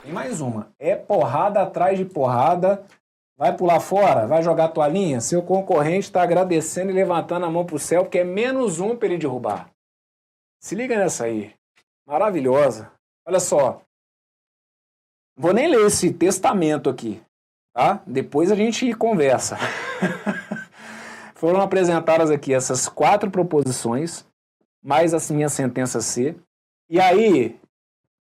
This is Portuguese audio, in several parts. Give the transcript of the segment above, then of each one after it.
Tem mais uma. É porrada atrás de porrada. Vai pular fora? Vai jogar toalhinha? Seu concorrente está agradecendo e levantando a mão pro céu, porque é -1 para ele derrubar. Se liga nessa aí. Maravilhosa. Olha só. Vou nem ler esse testamento aqui, tá? Depois a gente conversa. Foram apresentadas aqui essas 4 proposições, mais a minha sentença C. E aí,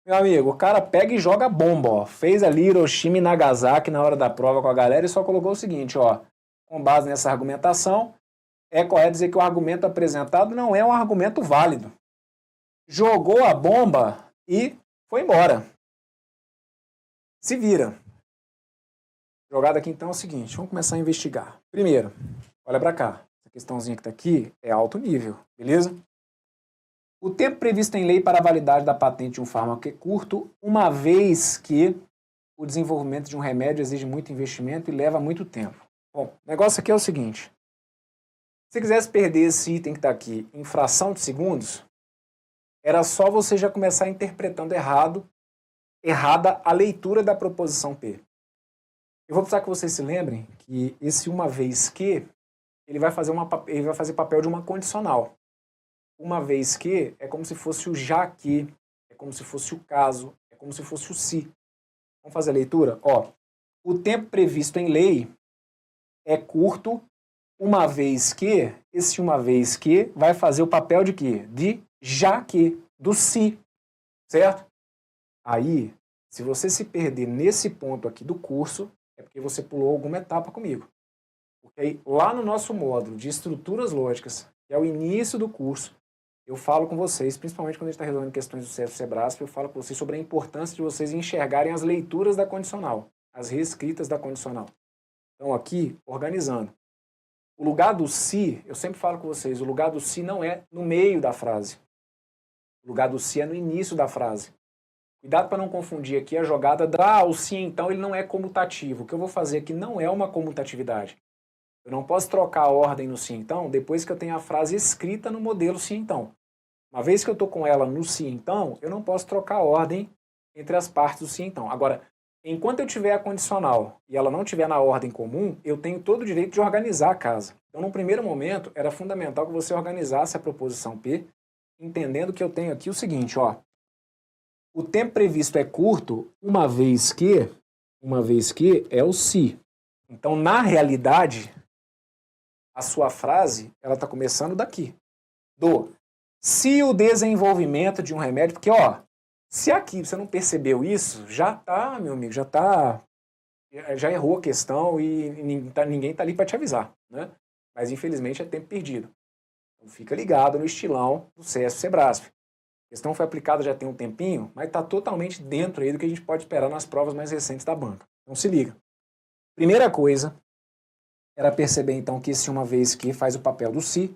meu amigo, o cara pega e joga bomba, ó. Fez ali Hiroshima e Nagasaki na hora da prova com a galera e só colocou o seguinte, ó. Com base nessa argumentação, é correto dizer que o argumento apresentado não é um argumento válido. Jogou a bomba e foi embora. Se vira. Jogada aqui então é o seguinte, vamos começar a investigar. Primeiro, olha pra cá. Essa questãozinha que tá aqui é alto nível, beleza? O tempo previsto em lei para a validade da patente de um fármaco é curto, uma vez que o desenvolvimento de um remédio exige muito investimento e leva muito tempo. Bom, o negócio aqui é o seguinte. Se você quisesse perder esse item que está aqui em fração de segundos, era só você já começar interpretando errada a leitura da proposição P. Eu vou precisar que vocês se lembrem que esse uma vez que, ele vai fazer papel de uma condicional. Uma vez que é como se fosse o já que, é como se fosse o caso, é como se fosse o se. Vamos fazer a leitura? Ó, o tempo previsto em lei é curto, uma vez que, esse uma vez que vai fazer o papel de quê? De já que, do se, certo? Aí, se você se perder nesse ponto aqui do curso, é porque você pulou alguma etapa comigo. Porque aí, lá no nosso módulo de estruturas lógicas, que é o início do curso, eu falo com vocês, principalmente quando a gente está resolvendo questões do CF-Sebrasp, eu falo com vocês sobre a importância de vocês enxergarem as leituras da condicional, as reescritas da condicional. Então aqui, organizando. O lugar do se, eu sempre falo com vocês, o lugar do se não é no meio da frase. O lugar do se é no início da frase. Cuidado para não confundir aqui a jogada o se então ele não é comutativo. O que eu vou fazer aqui não é uma comutatividade. Eu não posso trocar a ordem no se então depois que eu tenho a frase escrita no modelo se então. Uma vez que eu estou com ela no se então, eu não posso trocar a ordem entre as partes do se então. Agora, enquanto eu tiver a condicional e ela não estiver na ordem comum, eu tenho todo o direito de organizar a casa. Então, num primeiro momento, era fundamental que você organizasse a proposição P, entendendo que eu tenho aqui o seguinte, ó. O tempo previsto é curto, uma vez que é o se. Então, na realidade, a sua frase, ela está começando daqui. Se o desenvolvimento de um remédio, porque, ó, se aqui você não percebeu isso, já tá, meu amigo, já errou a questão e ninguém tá ali para te avisar, né? Mas, infelizmente, é tempo perdido. Então, fica ligado no estilão do CESP-Sebrasp. A questão foi aplicada já tem um tempinho, mas está totalmente dentro aí do que a gente pode esperar nas provas mais recentes da banca. Então, se liga. Primeira coisa era perceber, então, que esse uma vez que faz o papel do se.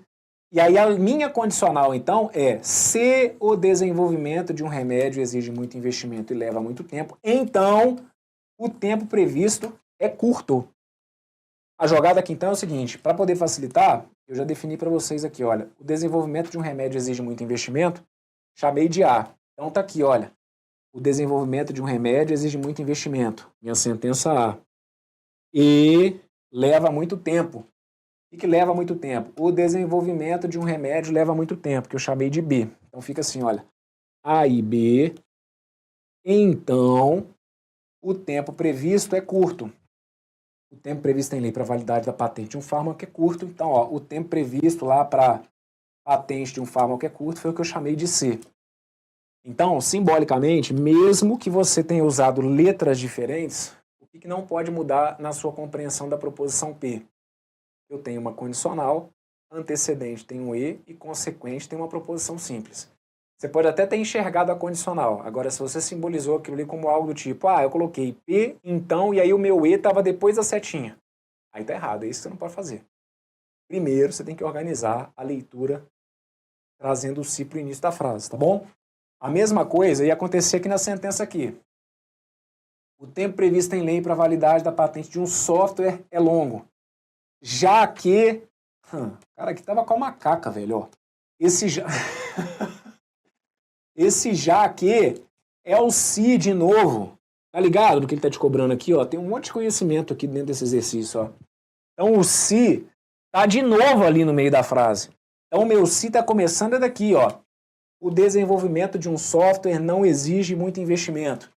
E aí a minha condicional, então, é se o desenvolvimento de um remédio exige muito investimento e leva muito tempo, então o tempo previsto é curto. A jogada aqui, então, é o seguinte, para poder facilitar, eu já defini para vocês aqui, olha, o desenvolvimento de um remédio exige muito investimento, chamei de A. Então tá aqui, olha, o desenvolvimento de um remédio exige muito investimento, minha sentença A. E leva muito tempo. O que leva muito tempo? O desenvolvimento de um remédio leva muito tempo, que eu chamei de B. Então fica assim, olha, A e B, então o tempo previsto é curto. O tempo previsto em lei para validade da patente de um fármaco é curto, então ó, o tempo previsto lá para patente de um fármaco é curto foi o que eu chamei de C. Então, simbolicamente, mesmo que você tenha usado letras diferentes, o que não pode mudar na sua compreensão da proposição P? Eu tenho uma condicional, antecedente tem um E e consequente tem uma proposição simples. Você pode até ter enxergado a condicional. Agora, se você simbolizou aquilo ali como algo do tipo, eu coloquei P, então, e aí o meu E estava depois da setinha. Aí tá errado, é isso que você não pode fazer. Primeiro, você tem que organizar a leitura trazendo o se para o início da frase, tá bom? A mesma coisa ia acontecer aqui na sentença aqui. O tempo previsto em lei para a validade da patente de um software é longo. Já que... Cara, aqui tava com a macaca, velho, ó. Esse já que é o se de novo, Tá ligado do que ele tá te cobrando aqui, ó? Tem um monte de conhecimento aqui dentro desse exercício, ó. Então o se tá de novo ali no meio da frase. Então o meu se tá começando daqui, ó. O desenvolvimento de um software não exige muito investimento.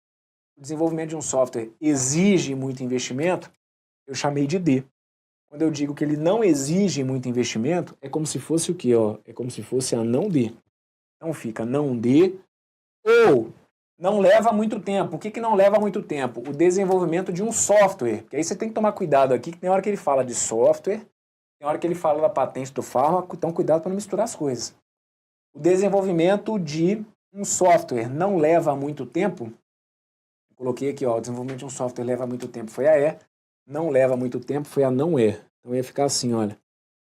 O desenvolvimento de um software exige muito investimento, eu chamei de D. Quando eu digo que ele não exige muito investimento, é como se fosse o quê, ó? É como se fosse a não D. Então fica não D ou não leva muito tempo. O que que não leva muito tempo? O desenvolvimento de um software. Porque aí você tem que tomar cuidado aqui, que tem hora que ele fala de software, tem hora que ele fala da patente do fármaco, então cuidado para não misturar as coisas. O desenvolvimento de um software não leva muito tempo. Eu coloquei aqui, ó, o desenvolvimento de um software leva muito tempo, foi a E. Não leva muito tempo, foi a não é. Então ia ficar assim, olha.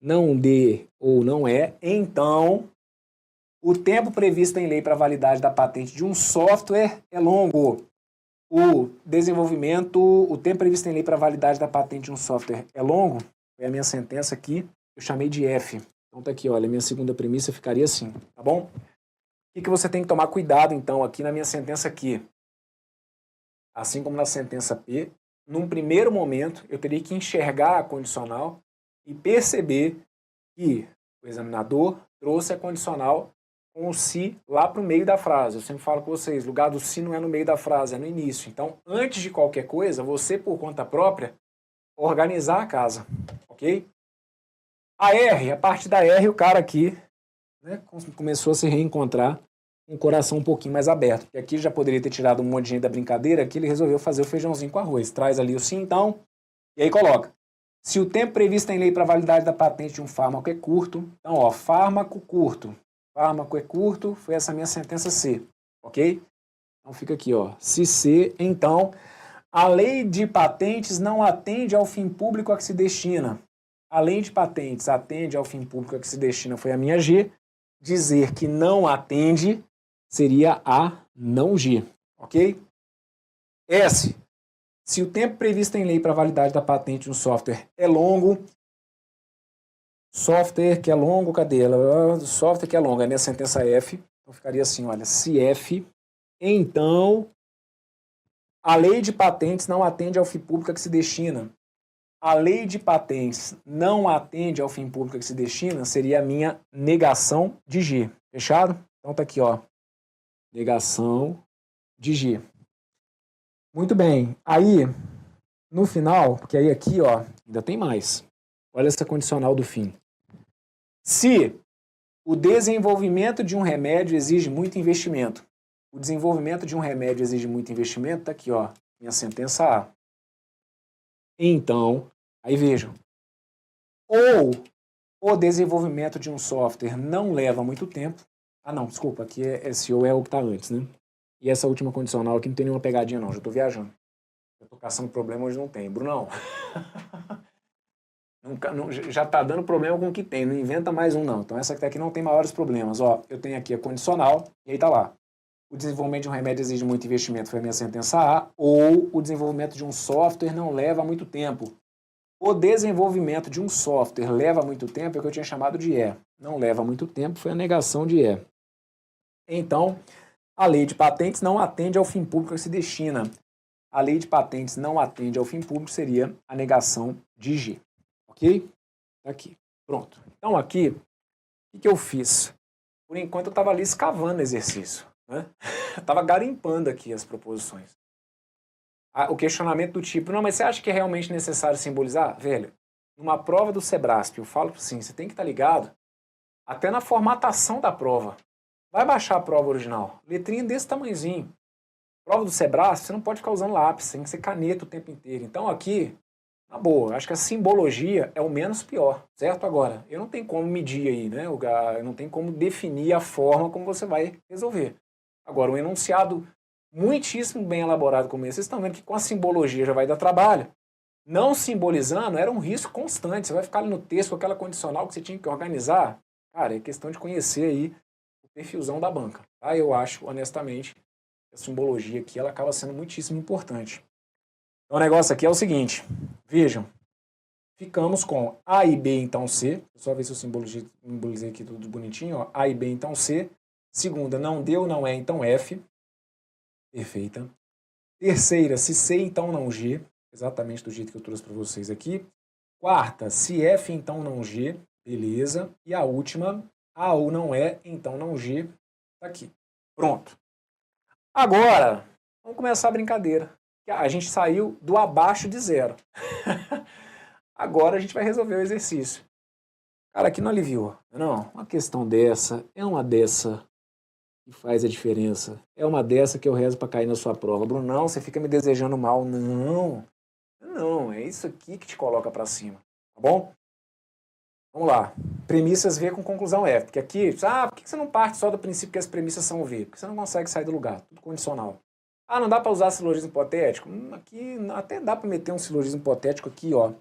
Não D ou não é, então o tempo previsto em lei para a validade da patente de um software é longo. O tempo previsto em lei para a validade da patente de um software é longo. Foi a minha sentença aqui, eu chamei de F. Então tá aqui, olha, a minha segunda premissa ficaria assim, tá bom? O que você tem que tomar cuidado, então, aqui na minha sentença aqui? Assim como na sentença P, num primeiro momento, eu teria que enxergar a condicional e perceber que o examinador trouxe a condicional com o se lá para o meio da frase. Eu sempre falo com vocês, o lugar do se não é no meio da frase, é no início. Então, antes de qualquer coisa, você, por conta própria, organizar a casa, ok? A R, a partir da R, o cara aqui, né, começou a se reencontrar com o coração um pouquinho mais aberto. Porque aqui já poderia ter tirado um monte de gente da brincadeira, aqui ele resolveu fazer o feijãozinho com arroz. Traz ali o sim, então, e aí coloca. Se o tempo previsto em lei para a validade da patente de um fármaco é curto, então, ó, fármaco curto. Fármaco é curto, foi essa minha sentença C, ok? Então fica aqui, ó. Se C, então, a lei de patentes não atende ao fim público a que se destina. A lei de patentes atende ao fim público a que se destina, foi a minha G. Dizer que não atende seria a não G, ok? S. Se o tempo previsto em lei para a validade da patente de um software é longo, software que é longo, cadê ela? Software que é longo, é a minha sentença F. Então ficaria assim, olha, se F, então a lei de patentes não atende ao fim público a que se destina. A lei de patentes não atende ao fim público a que se destina, seria a minha negação de G. Fechado? Então tá aqui, ó. Negação de G. Muito bem. Aí, no final, porque aí aqui, ó, ainda tem mais. Olha essa condicional do fim. Se o desenvolvimento de um remédio exige muito investimento. O desenvolvimento de um remédio exige muito investimento, tá aqui, ó, minha sentença A. Então, aí vejam. Ou o desenvolvimento de um software não leva muito tempo. Ah, não, desculpa, aqui esse ou é o que tá antes, né? E essa última condicional aqui não tem nenhuma pegadinha, não. Já tô viajando. Eu tô caçando problema onde não tem. Brunão. Já tá dando problema com o que tem. Não inventa mais um, não. Então essa aqui não tem maiores problemas. Ó, eu tenho aqui a condicional e aí tá lá. O desenvolvimento de um remédio exige muito investimento, foi a minha sentença A. Ou o desenvolvimento de um software não leva muito tempo. O desenvolvimento de um software leva muito tempo, é o que eu tinha chamado de E. Não leva muito tempo, foi a negação de E. Então, a lei de patentes não atende ao fim público a que se destina. A lei de patentes não atende ao fim público, seria a negação de G. Ok? Aqui. Pronto. Então, aqui, o que eu fiz? Por enquanto, eu estava ali escavando o exercício. Né? Estava garimpando aqui as proposições. O questionamento do tipo, não, mas você acha que é realmente necessário simbolizar? Velho, numa prova do Sebrasp, eu falo assim, você tem que estar ligado até na formatação da prova. Vai baixar a prova original. Letrinha desse tamanhozinho. Prova do Sebrasp, você não pode ficar usando lápis, tem que ser caneta o tempo inteiro. Então aqui, na boa, acho que a simbologia é o menos pior, certo? Agora, eu não tenho como medir aí, né? Eu não tenho como definir a forma como você vai resolver. Agora, um enunciado muitíssimo bem elaborado como esse, vocês estão vendo que com a simbologia já vai dar trabalho. Não simbolizando era um risco constante. Você vai ficar ali no texto com aquela condicional que você tinha que organizar. Cara, é questão de conhecer aí o perfilzão da banca. Tá? Eu acho, honestamente, que a simbologia aqui ela acaba sendo muitíssimo importante. Então o negócio aqui é o seguinte. Vejam. Ficamos com A e B, então C. Vou só ver se eu simbolizei aqui tudo bonitinho. Ó. A e B, então C. Segunda, não deu, não é, então F. Perfeita. Terceira, se C, então não G. Exatamente do jeito que eu trouxe para vocês aqui. Quarta, se F, então não G. Beleza. E a última, A ou não é, então não G. Tá aqui. Pronto. Agora, vamos começar a brincadeira. A gente saiu do abaixo de zero. Agora a gente vai resolver o exercício. Cara, aqui não aliviou. Não, uma questão dessa é uma dessa que faz a diferença. É uma dessa que eu rezo para cair na sua prova. Bruno, não, você fica me desejando mal. Não, não, é isso aqui que te coloca para cima. Tá bom? Vamos lá. Premissas V com conclusão F. Porque aqui, por que você não parte só do princípio que as premissas são V? Porque você não consegue sair do lugar. Tudo condicional. Não dá para usar silogismo hipotético? Aqui até dá para meter um silogismo hipotético aqui, ó.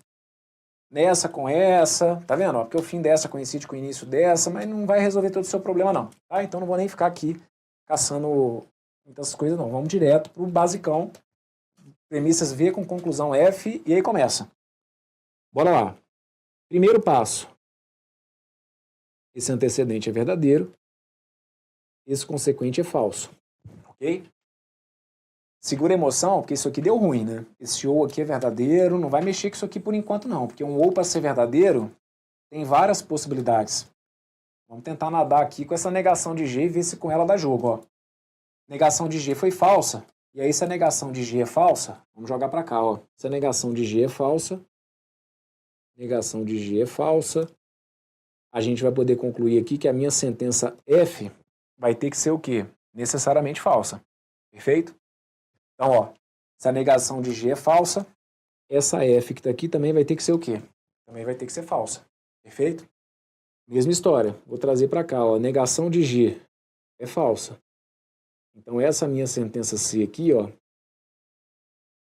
Nessa com essa, tá vendo? Porque o fim dessa coincide com o início dessa, mas não vai resolver todo o seu problema, não. Tá? Então não vou nem ficar aqui caçando muitas coisas, não. Vamos direto pro basicão. Premissas V com conclusão F, e aí começa. Bora lá. Primeiro passo. Esse antecedente é verdadeiro. Esse consequente é falso. Ok? Segura a emoção, porque isso aqui deu ruim, né? Esse ou aqui é verdadeiro, não vai mexer com isso aqui por enquanto não, porque um ou para ser verdadeiro tem várias possibilidades. Vamos tentar nadar aqui com essa negação de G e ver se com ela dá jogo, ó. Negação de G foi falsa, e aí se a negação de G é falsa, vamos jogar para cá, ó. Se a negação de G é falsa, negação de G é falsa, a gente vai poder concluir aqui que a minha sentença F vai ter que ser o quê? Necessariamente falsa. Perfeito? Então, ó, se a negação de G é falsa, essa F que está aqui também vai ter que ser o quê? Também vai ter que ser falsa. Perfeito? Mesma história. Vou trazer para cá, ó, negação de G é falsa. Então, essa minha sentença C aqui, ó,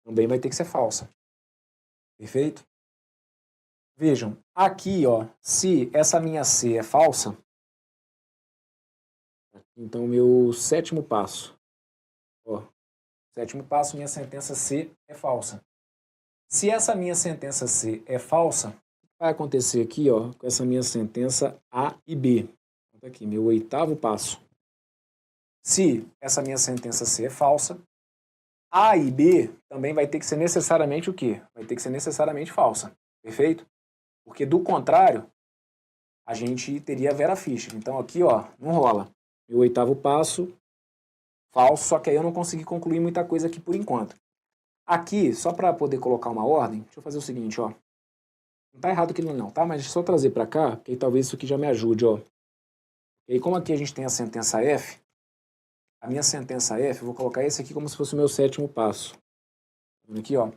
também vai ter que ser falsa. Perfeito? Vejam, aqui, ó, se essa minha C é falsa, então, meu sétimo passo, ó, sétimo passo, minha sentença C é falsa. Se essa minha sentença C é falsa, o que vai acontecer aqui, ó, com essa minha sentença A e B? Tá aqui, meu oitavo passo. Se essa minha sentença C é falsa, A e B também vai ter que ser necessariamente o quê? Vai ter que ser necessariamente falsa. Perfeito? Porque do contrário, a gente teria a Vera Fischer. Então aqui, ó, não rola. Meu oitavo passo, falso, só que aí eu não consegui concluir muita coisa aqui por enquanto. Aqui, só para poder colocar uma ordem, deixa eu fazer o seguinte, ó. Não tá errado aquilo não, tá? Mas deixa eu só trazer para cá, porque aí talvez isso aqui já me ajude, ó. E aí, como aqui a gente tem a sentença F, a minha sentença F, eu vou colocar esse aqui como se fosse o meu sétimo passo. Aqui, ó.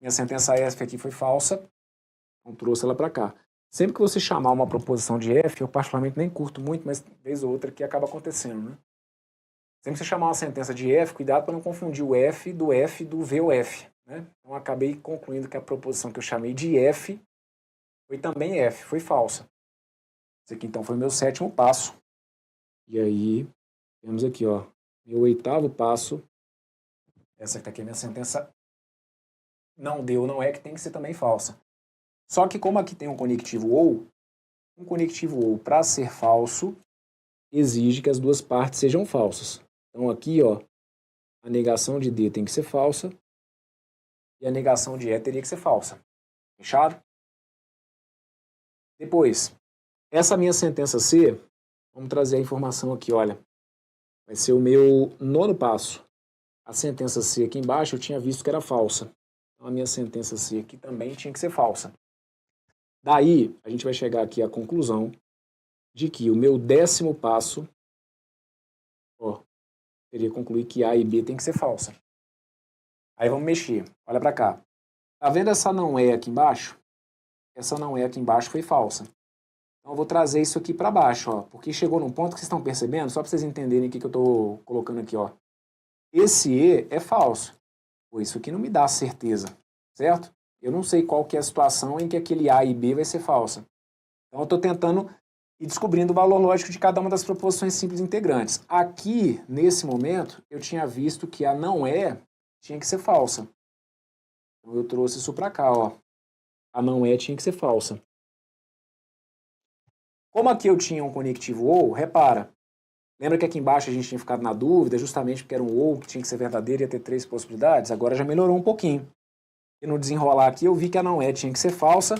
Minha sentença F aqui foi falsa, então trouxe ela para cá. Sempre que você chamar uma proposição de F, eu particularmente nem curto muito, mas vez ou outra que acaba acontecendo, né? Sempre que você chamar uma sentença de F, cuidado para não confundir o F do V ou F, né? Então acabei concluindo que a proposição que eu chamei de F foi também F, foi falsa. Esse aqui então foi o meu sétimo passo. E aí, temos aqui, ó, meu oitavo passo. Essa aqui é a minha sentença não deu, não é, que tem que ser também falsa. Só que como aqui tem um conectivo ou, para ser falso, exige que as duas partes sejam falsas. Então aqui, ó, a negação de D tem que ser falsa e a negação de E teria que ser falsa. Fechado? Depois, essa minha sentença C, vamos trazer a informação aqui, olha. Vai ser o meu nono passo. A sentença C aqui embaixo eu tinha visto que era falsa. Então a minha sentença C aqui também tinha que ser falsa. Daí, a gente vai chegar aqui à conclusão de que o meu décimo passo, ó, teria que concluir que A e B tem que ser falsa. Aí vamos mexer. Olha para cá. Tá vendo essa não é aqui embaixo? Essa não é aqui embaixo foi falsa. Então eu vou trazer isso aqui para baixo, ó, porque chegou num ponto que vocês estão percebendo, só para vocês entenderem o que eu estou colocando aqui, ó. Esse E é falso. Pô, isso aqui não me dá certeza, certo? Eu não sei qual que é a situação em que aquele A e B vai ser falsa. Então eu estou tentando ir descobrindo o valor lógico de cada uma das proposições simples integrantes. Aqui, nesse momento, eu tinha visto que a não é tinha que ser falsa. Então eu trouxe isso para cá, ó. A não é tinha que ser falsa. Como aqui eu tinha um conectivo ou, repara, Lembra que aqui embaixo a gente tinha ficado na dúvida, justamente porque era um ou que tinha que ser verdadeiro e ia ter 3 possibilidades? Agora já melhorou um pouquinho. E no desenrolar aqui eu vi que a não é tinha que ser falsa.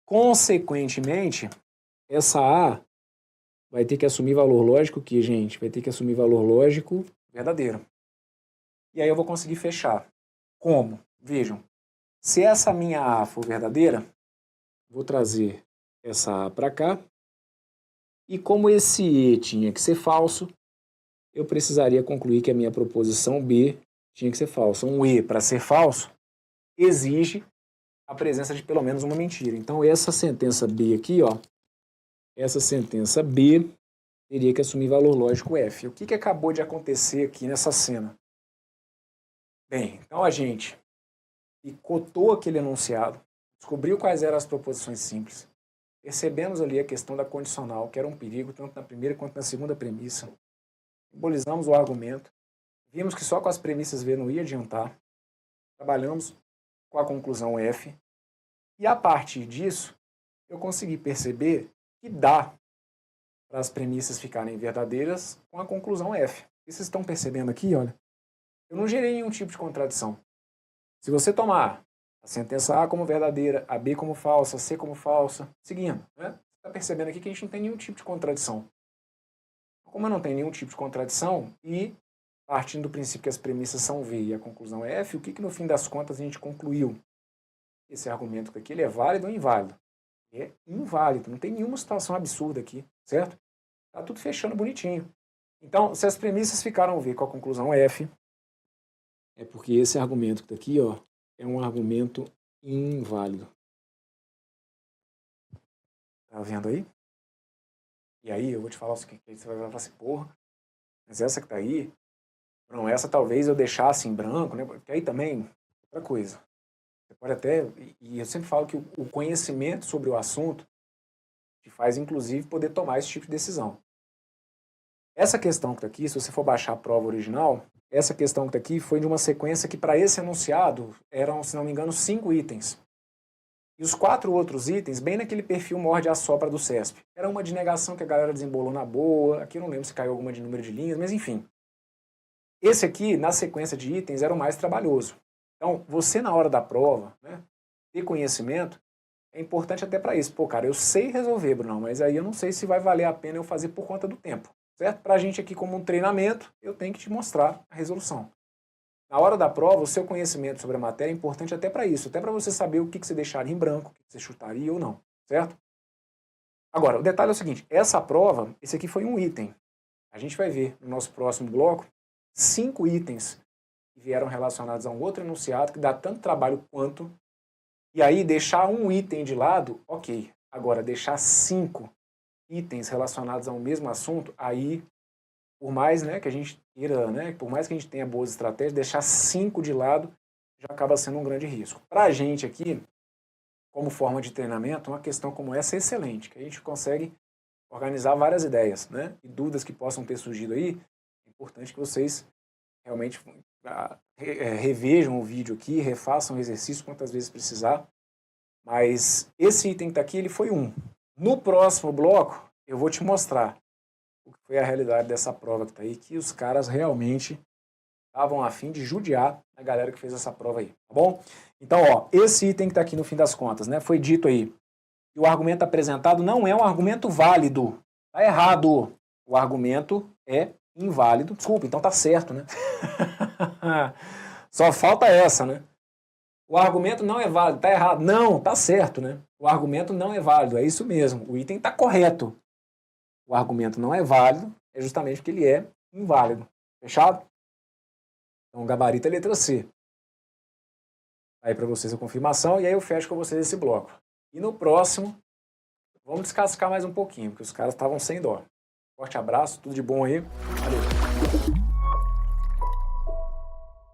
Consequentemente, essa A vai ter que assumir valor lógico que, gente? Vai ter que assumir valor lógico verdadeiro. E aí eu vou conseguir fechar. Como? Vejam, se essa minha A for verdadeira, vou trazer essa A para cá. E como esse E tinha que ser falso, eu precisaria concluir que a minha proposição B tinha que ser falsa. Um E, para ser falso, exige a presença de pelo menos uma mentira. Então, essa sentença B aqui, ó, essa sentença B teria que assumir valor lógico F. O que acabou de acontecer aqui nessa cena? Bem, então a gente picotou aquele enunciado, descobriu quais eram as proposições simples, percebemos ali a questão da condicional, que era um perigo tanto na primeira quanto na segunda premissa, simbolizamos o argumento, vimos que só com as premissas V não ia adiantar, trabalhamos com a conclusão F, e a partir disso, eu consegui perceber que dá para as premissas ficarem verdadeiras com a conclusão F. E vocês estão percebendo aqui, olha, eu não gerei nenhum tipo de contradição. Se você tomar a sentença A como verdadeira, a B como falsa, a C como falsa, seguindo, né? Você está percebendo aqui que a gente não tem nenhum tipo de contradição. Como eu não tenho nenhum tipo de contradição, e partindo do princípio que as premissas são V e a conclusão é F, o que no fim das contas a gente concluiu? Esse argumento aqui ele é válido ou inválido? É inválido, não tem nenhuma situação absurda aqui, certo? Está tudo fechando bonitinho. Então, se as premissas ficaram V com a conclusão F, é porque esse argumento que está aqui, ó, é um argumento inválido. Tá vendo aí? E aí, eu vou te falar o seguinte, você vai falar assim, porra, mas essa que tá aí, não, essa talvez eu deixasse em branco, né? Porque aí também, outra coisa. Você pode até, e eu sempre falo que o conhecimento sobre o assunto te faz, inclusive, poder tomar esse tipo de decisão. Essa questão que tá aqui, se você for baixar a prova original, essa questão que tá aqui foi de uma sequência que, para esse enunciado, eram, se não me engano, 5 itens. E os 4 outros itens, bem naquele perfil morde-a-sopra do CESP. Era uma de negação que a galera desembolou na boa, aqui eu não lembro se caiu alguma de número de linhas, mas enfim. Esse aqui, na sequência de itens, era o mais trabalhoso. Então, você na hora da prova, né, ter conhecimento, é importante até para isso. Pô, cara, eu sei resolver, Bruno, mas aí eu não sei se vai valer a pena eu fazer por conta do tempo. Certo? Para a gente aqui, como um treinamento, eu tenho que te mostrar a resolução. Na hora da prova, o seu conhecimento sobre a matéria é importante até para isso, até para você saber o que você deixaria em branco, o que você chutaria ou não, certo? Agora, o detalhe é o seguinte, essa prova, esse aqui foi um item. A gente vai ver no nosso próximo bloco 5 itens que vieram relacionados a um outro enunciado que dá tanto trabalho quanto, e aí deixar um item de lado, ok. Agora, deixar 5 itens relacionados ao mesmo assunto, aí, por mais, né, que a gente queira, né, por mais que a gente tenha boas estratégias, deixar 5 de lado já acaba sendo um grande risco. Para a gente aqui, como forma de treinamento, uma questão como essa é excelente, que a gente consegue organizar várias ideias, né, e dúvidas que possam ter surgido aí, é importante que vocês realmente revejam o vídeo aqui, refaçam o exercício quantas vezes precisar, mas esse item que está aqui, ele foi um. No próximo bloco, eu vou te mostrar o que foi a realidade dessa prova que está aí, que os caras realmente estavam a fim de judiar a galera que fez essa prova aí, tá bom? Então, ó, esse item que está aqui no fim das contas, né, foi dito aí que o argumento apresentado não é um argumento válido. Tá errado. O argumento é inválido. Desculpa, então tá certo, né? Só falta essa, né? O argumento não é válido, tá errado. Não, tá certo, né? O argumento não é válido, é isso mesmo. O item tá correto. O argumento não é válido, é justamente porque ele é inválido. Fechado? Então, gabarito é letra C. Aí para vocês a confirmação, e aí eu fecho com vocês esse bloco. E no próximo, vamos descascar mais um pouquinho, porque os caras estavam sem dó. Forte abraço, tudo de bom aí. Valeu!